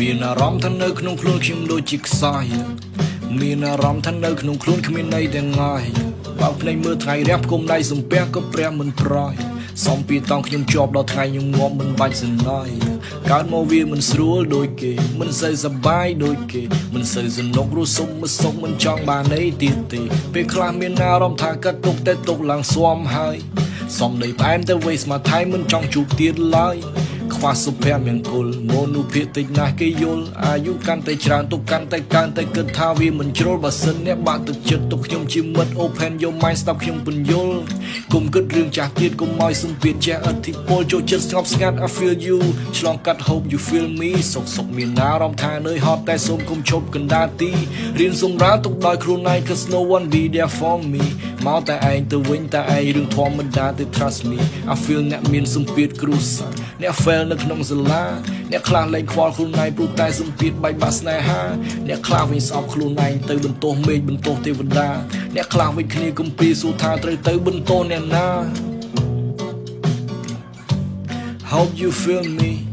មានអារម្មណ៍ថានៅក្នុងខ្លួនខ្ញុំដូចជាខ្សោយមានអារម្មណ៍ថានៅក្នុងខ្លួនគ្មានន័យទាំងងាយបើភ្នែកមើលថ្ងៃរះគុំដៃសំពះក៏ព្រះមិនប្រយសំពីតង់ខ្ញុំជាប់ដល់ថ្ងៃខ្ញុំងាប់មិនបាច់សណយកើតមកវាមិនស្រួលដូចគេមិនសូវសប្បាយដូចគេមិនសូវសនុករស់សុំមិនសុខមិនចង់បានអីទៀតទេពេលខ្លះមានអារម្មណ៍ថាកាត់ទុកតែទុកឡើងស្វំហើយសំដីផ្អែមតែវេស្មាថៃមិនចង់ជួបទៀតឡើយខ្វះសុភមង្គលមនុស្សភាគតិចណាស់គេយល់អាយុកាន់តែច្រើនទុកកាន់តែកើនតែគិតថាវាមិនជ្រុលបើសិនអ្នកបាក់ទឹកចិត្តទុកខ្ញុំជាមិត្ត Open your mind ស្ដាប់ខ្ញុំពន្យល់គុំគិតរឿងចាស់ទៀតគុំឲ្យសំពាធចេះអធិពលចូលចិត្តស្ងប់ស្ងាត់ I feel you ឆ្លងកាត់ hope you feel me សុកមានអារម្មណ៍ថានឿយហត់តែសូមគុំឈប់កណ្ដាលទីរៀនសម្រាលទុកដោយខ្លួនឯង cause no one be there for me មកតែឯងទៅវិញតែឯងរឿងធម្មតាទៅ trust me I feel អ្នកមានសម្ពាធគ្រួសារអ្នក fail នៅក្នុងសាលាអ្នកខ្លះលែងខ្វល់ខ្លួនឯងព្រោះតែសម្ពាធបែកបាក់ស្នេហាអ្នកខ្លះវិញស្អប់ខ្លួនឯងទៅបន្ទោសមេឃបន្ទោសទេវតាអ្នកខ្លះវិញគ្នាគំពីសួរថាត្រូវទៅបន្ទោសអ្នកណា Hope you feel me